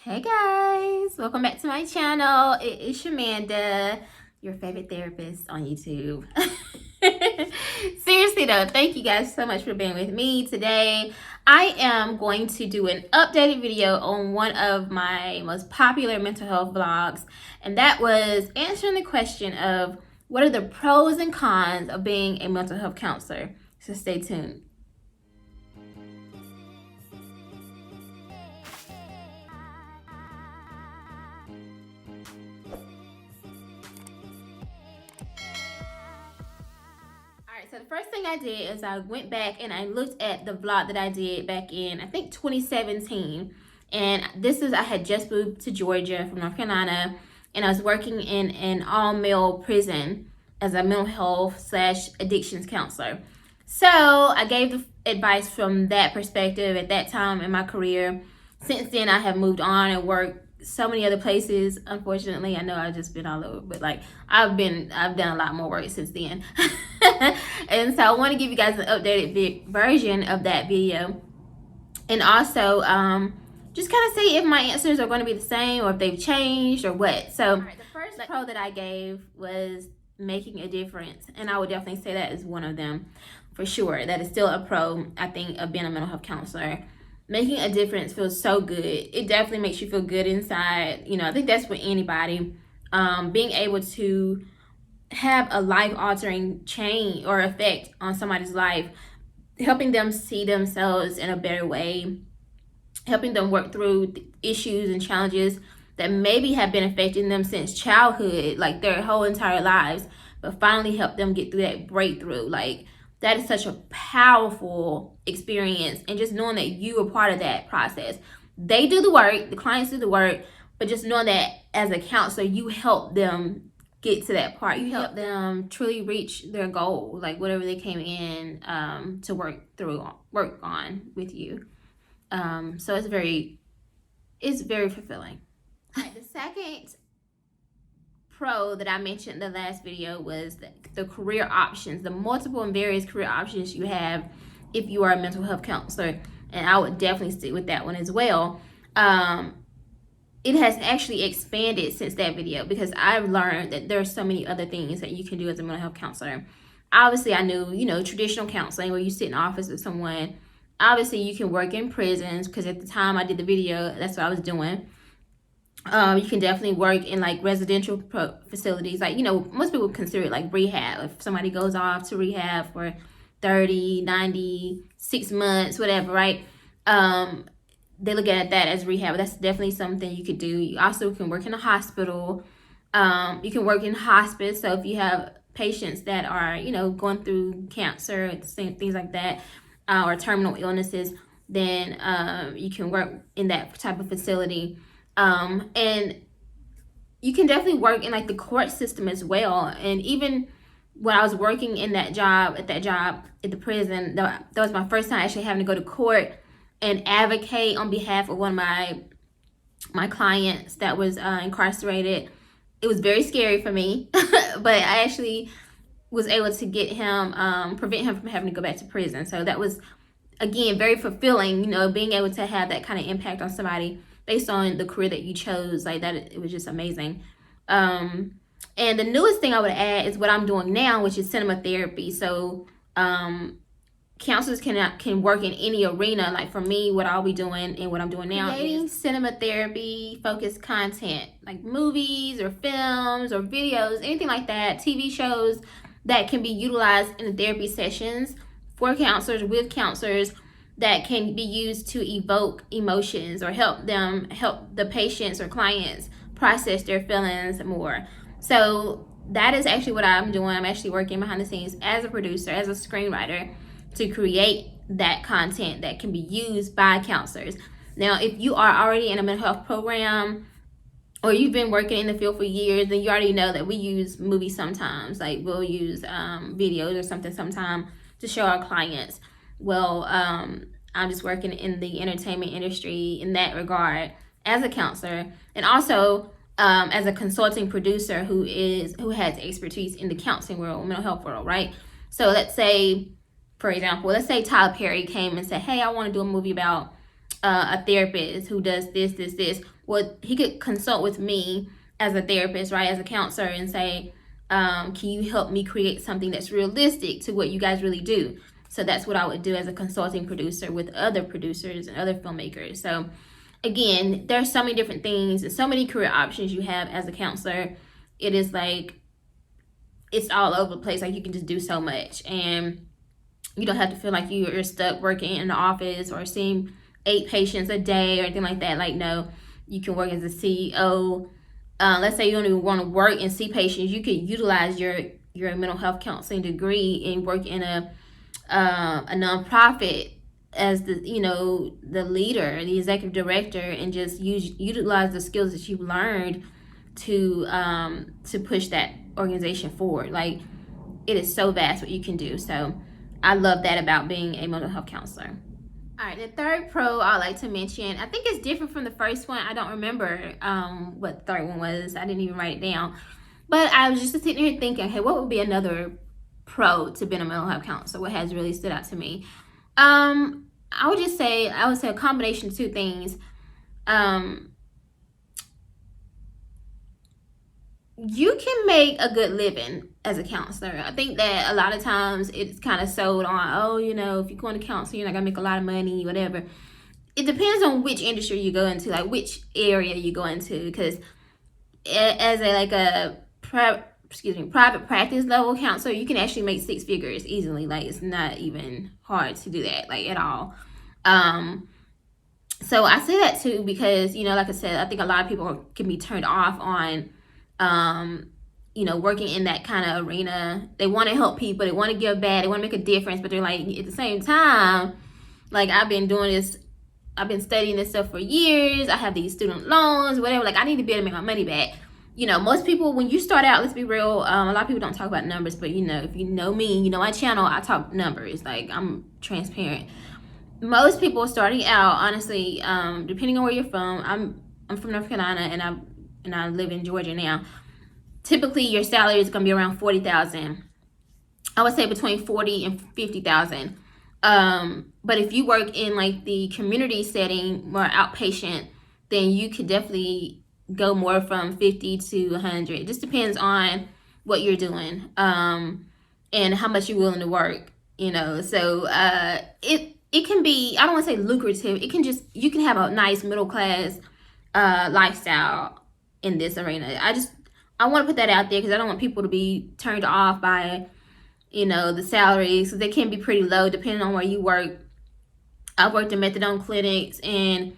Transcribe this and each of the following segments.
Hey guys, welcome back to my channel. It is Shamanda, your favorite therapist on YouTube. Seriously though, thank you guys so much for being with me today. I am going to do an updated video on one of my most popular mental health vlogs, and that was answering the question of what are the pros and cons of being a mental health counselor. So stay tuned. So the first thing I did is I went back and I looked at the vlog that I did back in, I think 2017. And I had just moved to Georgia from North Carolina, and I was working in an all-male prison as a mental health / addictions counselor. So I gave the advice from that perspective at that time in my career. Since then, I have moved on and worked so many other places. Unfortunately, I know I've just been all over, but like I've done a lot more work since then. And so I want to give you guys an updated version of that video, and also just kind of see if my answers are going to be the same or if they've changed or what. So the first pro that I gave was making a difference, and I would definitely say that is one of them for sure. That is still a pro, I think, of being a mental health counselor. Making a difference feels so good. It definitely makes you feel good inside. I think that's for anybody. Being able to have a life-altering change or effect on somebody's life, helping them see themselves in a better way, helping them work through issues and challenges that maybe have been affecting them since childhood, like their whole entire lives, but finally help them get through that breakthrough. Like, that is such a powerful experience, and just knowing that you are part of that process. They do the work, the clients do the work, but just knowing that as a counselor, you help them get to that part. You help them truly reach their goal, like whatever they came in to work on with you. So it's very fulfilling. The second pro that I mentioned in the last video was the career options, the multiple and various career options you have if you are a mental health counselor, and I would definitely stick with that one as well. It has actually expanded since that video, because I've learned that there's so many other things that you can do as a mental health counselor. Obviously, I knew, traditional counseling where you sit in the office with someone. Obviously, you can work in prisons, because at the time I did the video, that's what I was doing. You can definitely work in like residential facilities. Like, most people consider it like rehab. If somebody goes off to rehab for 30, 90, 6 months, whatever, right? They look at that as rehab. That's definitely something you could do. You also can work in a hospital. You can work in hospice. So if you have patients that are, going through cancer, things like that, or terminal illnesses, then you can work in that type of facility. And you can definitely work in like the court system as well. And even when I was working in at the prison, that was my first time actually having to go to court and advocate on behalf of one of my clients that was incarcerated. It was very scary for me, but I actually was able to get him, prevent him from having to go back to prison. So that was, again, very fulfilling, being able to have that kind of impact on somebody based on the career that you chose. Like that, it was just amazing. And the newest thing I would add is what I'm doing now, which is cinema therapy. So counselors can work in any arena. Like for me, what I'll be doing and what I'm doing now is cinema therapy focused content, like movies or films or videos, anything like that, TV shows that can be utilized in the therapy sessions for counselors, with counselors, that can be used to evoke emotions or help the patients or clients process their feelings more. So that is actually what I'm doing. I'm actually working behind the scenes as a producer, as a screenwriter, to create that content that can be used by counselors. Now, if you are already in a mental health program or you've been working in the field for years, then you already know that we use movies sometimes. Like we'll use videos or something sometime to show our clients. Well, I'm just working in the entertainment industry in that regard as a counselor, and also as a consulting producer who has expertise in the counseling world, mental health world, right? So let's say, for example, Tyler Perry came and said, hey, I want to do a movie about a therapist who does this. Well, he could consult with me as a therapist, right, as a counselor, and say, can you help me create something that's realistic to what you guys really do? So that's what I would do as a consulting producer with other producers and other filmmakers. So again, there's so many different things and so many career options you have as a counselor. It is like, it's all over the place. Like, you can just do so much, and you don't have to feel like you're stuck working in the office or seeing 8 patients a day or anything like that. Like, no, you can work as a CEO. Let's say you don't even want to work and see patients. You could utilize your mental health counseling degree and work in a nonprofit as the leader, the executive director, and just utilize the skills that you've learned to push that organization forward. Like, it is so vast what you can do. So I love that about being a mental health counselor. All right, the third pro I like to mention, I think it's different from the first one. I don't remember what the third one was. I didn't even write it down. But I was just sitting here thinking, hey, what would be another pro to being a mental health counselor? What has really stood out to me? I would say a combination of two things. You can make a good living as a counselor. I think that a lot of times it's kind of sold on, oh, if you're going to counsel, you're not gonna make a lot of money, whatever. It depends on which industry you go into, like which area you go into, because as a private practice level counselor, you can actually make 6 figures easily. Like, it's not even hard to do that, like, at all. So I say that too because, like I said, I think a lot of people can be turned off on working in that kind of arena. They want to help people, they want to give back, they want to make a difference, but they're like, at the same time, like, I've been studying this stuff for years, I have these student loans, whatever, like, I need to be able to make my money back. Most people, when you start out, let's be real, a lot of people don't talk about numbers, but if you know me, my channel, I talk numbers, like, I'm transparent. Most people starting out, honestly, depending on where you're from, I'm from North Carolina, and I live in Georgia now. Typically, your salary is going to be around $40,000. I would say between $40,000 and $50,000. But if you work in like the community setting, more outpatient, then you could definitely go more from 50 to 100. It just depends on what you're doing, and how much you're willing to work. So it can be, I don't want to say lucrative. You can have a nice middle class lifestyle in this arena. I want to put that out there because I don't want people to be turned off by the salaries, because they can be pretty low depending on where you work. I've worked in methadone clinics, and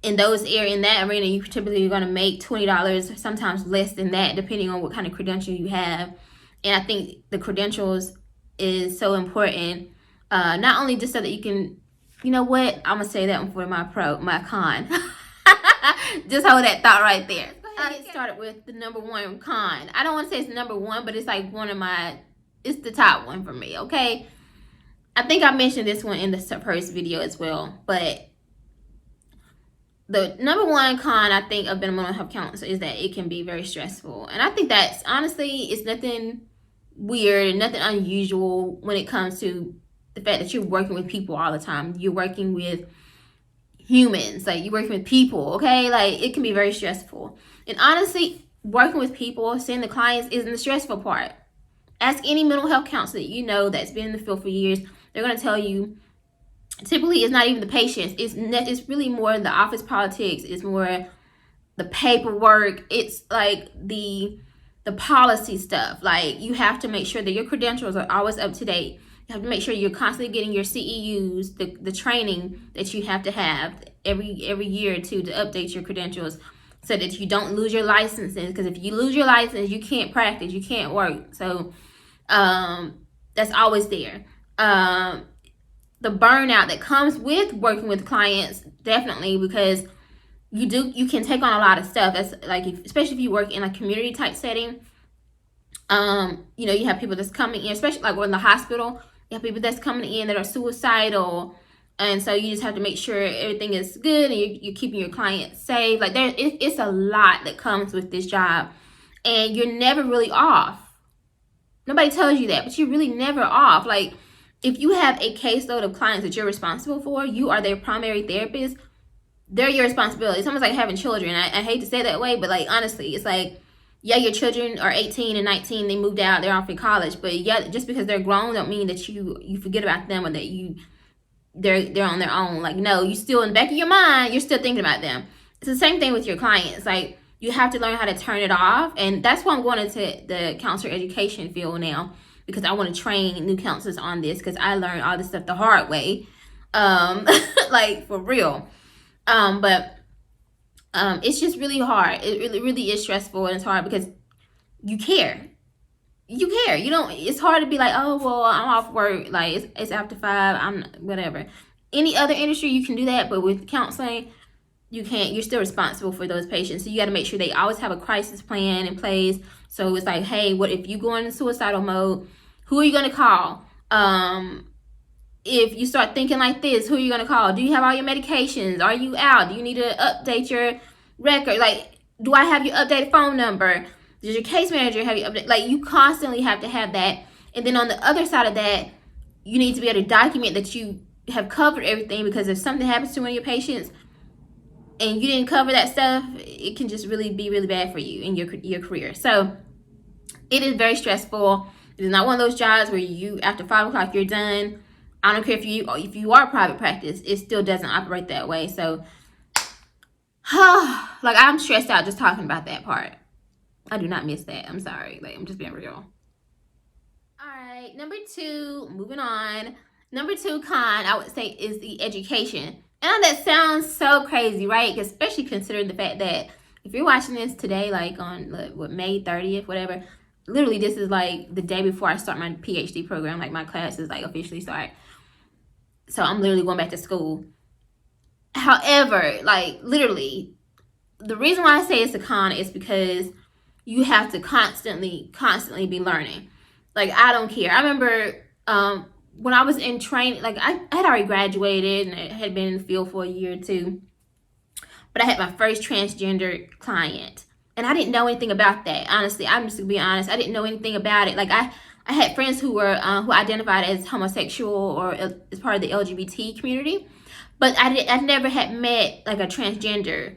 in that arena, you typically are going to make $20, sometimes less than that, depending on what kind of credential you have. And I think the credentials is so important, not only just so that you can, I'm gonna say that one for my con. Just hold that thought right there. Let's get started with the number one con. I don't want to say it's number one, but it's like it's the top one for me, okay? I think I mentioned this one in the first video as well, but the number one con, I think, of being a mental health counselor is that it can be very stressful. And I think that's, honestly, it's nothing weird, nothing unusual when it comes to the fact that you're working with people all the time. You're working with humans, like, you're working with people, okay? Like, it can be very stressful. And honestly, working with people, seeing the clients, isn't the stressful part. Ask any mental health counselor that's been in the field for years. They're going to tell you, typically it's not even the patients. It's really more the office politics. It's more the paperwork. It's like the policy stuff. Like, you have to make sure that your credentials are always up to date. You have to make sure you're constantly getting your CEUs, the training that you have to have every year or two to update your credentials, so that you don't lose your licenses. Because if you lose your license, you can't practice, you can't work. So that's always there. The burnout that comes with working with clients, definitely, because you can take on a lot of stuff. That's like, especially if you work in a community type setting. You have people that's coming in, especially like in the hospital. You have people that's coming in that are suicidal, and so you just have to make sure everything is good and you're keeping your clients safe. Like, it's a lot that comes with this job, and you're never really off. Nobody tells you that, but you're really never off. Like, if you have a caseload of clients that you're responsible for, you are their primary therapist, they're your responsibility. It's almost like having children. I hate to say that way, but like honestly, it's like, yeah, your children are 18 and 19, they moved out, they're off in college, but yeah, just because they're grown don't mean that you forget about them, or that they're on their own. Like, no, you still, in the back of your mind, you're still thinking about them. It's the same thing with your clients. Like, you have to learn how to turn it off, and that's why I'm going into the counselor education field now, because I want to train new counselors on this, because I learned all this stuff the hard way, like for real. But it's just really hard. It really is stressful, and it's hard because you care. You don't, it's hard to be like, oh, well, I'm off work, like it's after 5, I'm whatever. Any other industry you can do that, but with counseling, you can't. You're still responsible for those patients, so you got to make sure they always have a crisis plan in place. So it's like, hey, what if you go into suicidal mode? Who are you going to call? If you start thinking like this, who are you going to call? Do you have all your medications? Are you out? Do you need to update your record? Like, do I have your updated phone number? Does your case manager have you update? Like, you constantly have to have that. And then on the other side of that, you need to be able to document that you have covered everything, because if something happens to one of your patients and you didn't cover that stuff, it can just really be really bad for you in your career. So it is very stressful. It is not one of those jobs where you, after 5 o'clock, you're done. I don't care if you are private practice, it still doesn't operate that way. So like, I'm stressed out just talking about that part. I do not miss that. I'm sorry. Like, I'm just being real. All right, number 2, moving on. Number 2 con, I would say, is the education. And that sounds so crazy, right? Especially considering the fact that if you're watching this today, like on May 30th, whatever, literally this is like the day before I start my PhD program. Like, my classes like officially start. So I'm literally going back to school. However, like, literally, the reason why I say it's a con is because you have to constantly be learning. Like, I don't care. I remember when I was in training, like, I had already graduated and I had been in the field for a year or two. But I had my first transgender client. And I didn't know anything about that. Honestly, I'm just going to be honest. I didn't know anything about it. Like, I had friends who were who identified as homosexual or as part of the LGBT community, but I never had met like a transgender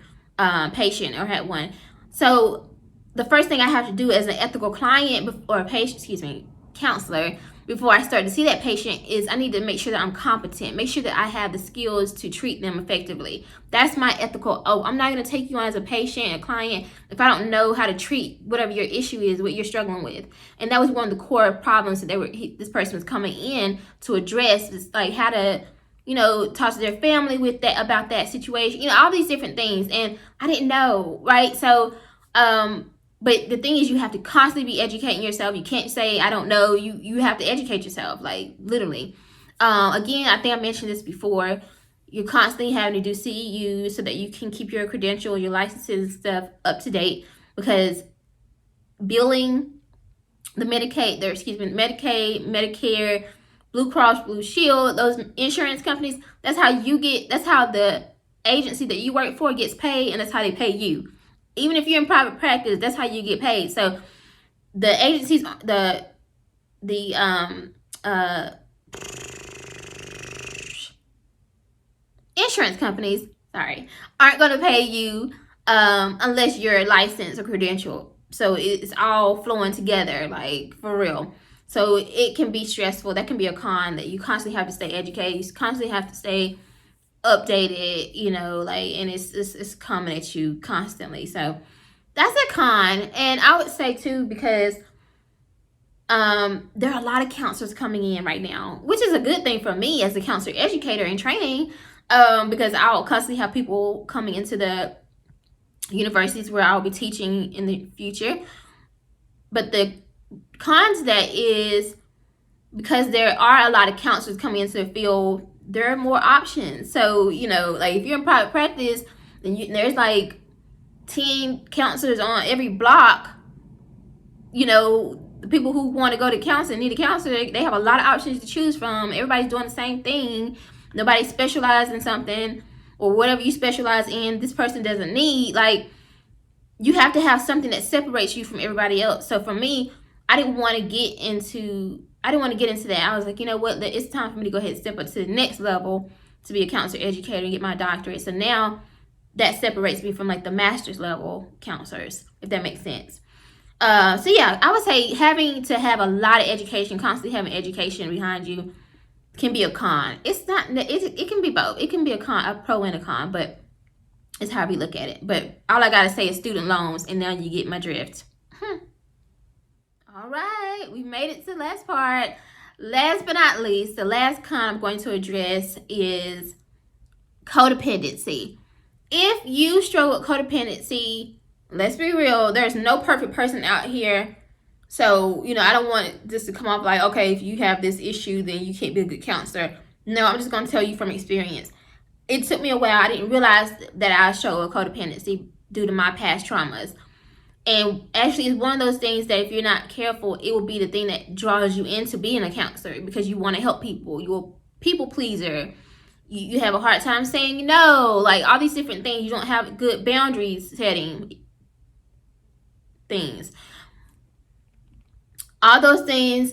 patient or had one. So the first thing I have to do as an ethical client or a patient, counselor, before I start to see that patient is I need to make sure that I'm competent, make sure that I have the skills to treat them effectively. That's my ethical. Oh, I'm not going to take you on as a patient, a client, if I don't know how to treat whatever your issue is, what you're struggling with. And that was one of the core problems that this person was coming in to address, is like how to, talk to their family with that, about that situation, all these different things. And I didn't know, right? So, but the thing is, you have to constantly be educating yourself. You can't say, I don't know. You have to educate yourself, like, literally. Again, I think I mentioned this before. You're constantly having to do CEUs so that you can keep your credential, your licenses and stuff up to date, because billing, Medicaid, Medicare, Blue Cross Blue Shield, those insurance companies, that's how the agency that you work for gets paid, and that's how they pay you. Even if you're in private practice, that's how you get paid. So the agencies, the insurance companies, aren't going to pay you unless you're licensed or credentialed. So it's all flowing together, like, for real. So it can be stressful. That can be a con, that you constantly have to stay educated. You constantly have to stay updated, and it's coming at you constantly. So that's a con. And I would say too, because there are a lot of counselors coming in right now, which is a good thing for me as a counselor educator in training, because I'll constantly have people coming into the universities where I'll be teaching in the future. But the cons to that is, because there are a lot of counselors coming into the field, there are more options. So, like, if you're in private practice, then there's like 10 counselors on every block. The people who want to go to counseling, need a counselor, they have a lot of options to choose from. Everybody's doing the same thing. Nobody specializes in something, or whatever you specialize in, this person doesn't need. Like, you have to have something that separates you from everybody else. So for me, I didn't want to get into I didn't want to get into that. I was like, you know what, it's time for me to go ahead and step up to the next level to be a counselor educator and get my doctorate. So now that separates me from like the master's level counselors, if that makes sense. So yeah, I would say having to have a lot of education, constantly having education behind you, can be a con. It's not. It can be both. It can be a pro and a con, but it's how we look at it. But all I gotta say is student loans, and now you get my drift. All right, we made it to the last part. Last but not least, the last con I'm going to address is codependency. If you struggle with codependency, let's be real, there's no perfect person out here. So, I don't want this to come off like, okay, if you have this issue, then you can't be a good counselor. No, I'm just going to tell you from experience. It took me a while. I didn't realize that I struggle with codependency due to my past traumas. And actually, it's one of those things that if you're not careful, it will be the thing that draws you into being a counselor, because you want to help people. You're a people pleaser. You have a hard time saying no, like all these different things. You don't have good boundaries setting things. All those things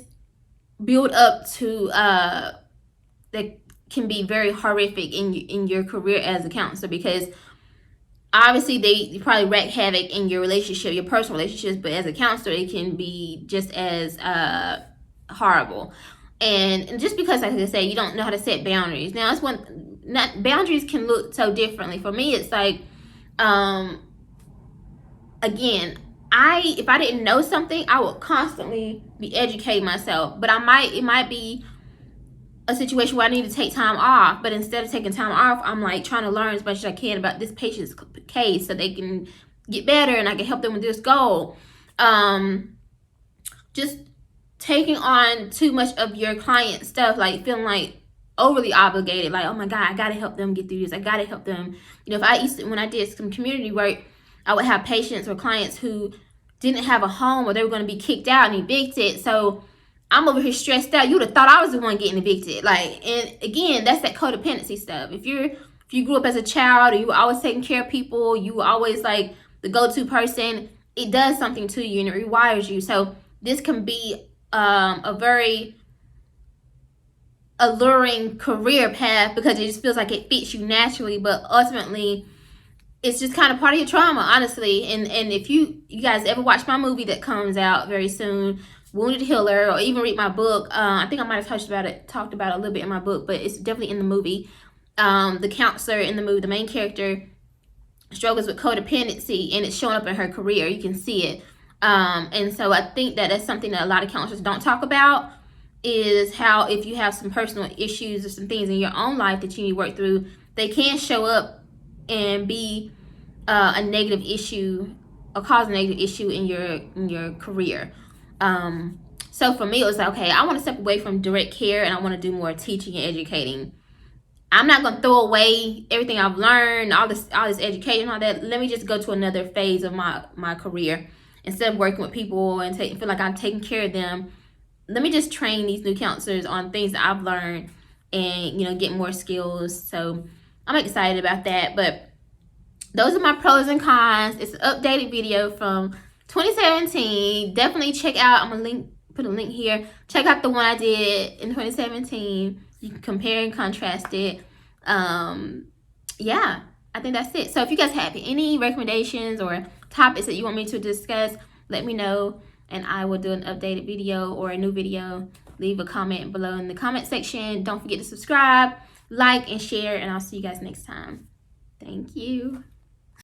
build up to that can be very horrific in your career as a counselor, because obviously they probably wreak havoc in your relationship, your personal relationships, but as a counselor it can be just as horrible. And just because, like I say, you don't know how to set boundaries. Now, it's boundaries can look so differently. For me, it's like, again, if I didn't know something, I would constantly be educating myself. But it might be a situation where I need to take time off. But instead of taking time off, I'm like trying to learn as much as I can about this patient's case so they can get better and I can help them with this goal. Just taking on too much of your client stuff, like feeling like overly obligated, like, oh my God, I gotta help them get through this. I gotta help them. When I did some community work, I would have patients or clients who didn't have a home, or they were going to be kicked out and evicted. So I'm over here stressed out. You would have thought I was the one getting evicted. And again, that's that codependency stuff. If you grew up as a child, or you were always taking care of people, you were always like the go-to person, it does something to you and it rewires you. So this can be a very alluring career path because it just feels like it fits you naturally, but ultimately it's just kind of part of your trauma, honestly. And if you guys ever watch my movie that comes out very soon, Wounded Healer, or even read my book, I think I might have talked about it a little bit in my book, but it's definitely in the movie. The counselor in the movie, the main character, struggles with codependency, and it's showing up in her career. You can see it. And so I think that's something that a lot of counselors don't talk about, is how if you have some personal issues or some things in your own life that you need to work through, they can show up and be a negative issue, or cause a negative issue in your career. So for me, it was like, okay, I want to step away from direct care and I want to do more teaching and educating. I'm not going to throw away everything I've learned, all this education, all that. Let me just go to another phase of my career. Instead of working with people and feel like I'm taking care of them, let me just train these new counselors on things that I've learned and, get more skills. So I'm excited about that. But those are my pros and cons. It's an updated video from 2017. Definitely check out, I'm going to put a link here. Check out the one I did in 2017. You can compare and contrast it. Yeah, I think that's it. So if you guys have any recommendations or topics that you want me to discuss, let me know and I will do an updated video or a new video. Leave a comment below in the comment section. Don't forget to subscribe, like, and share, and I'll see you guys next time. Thank you.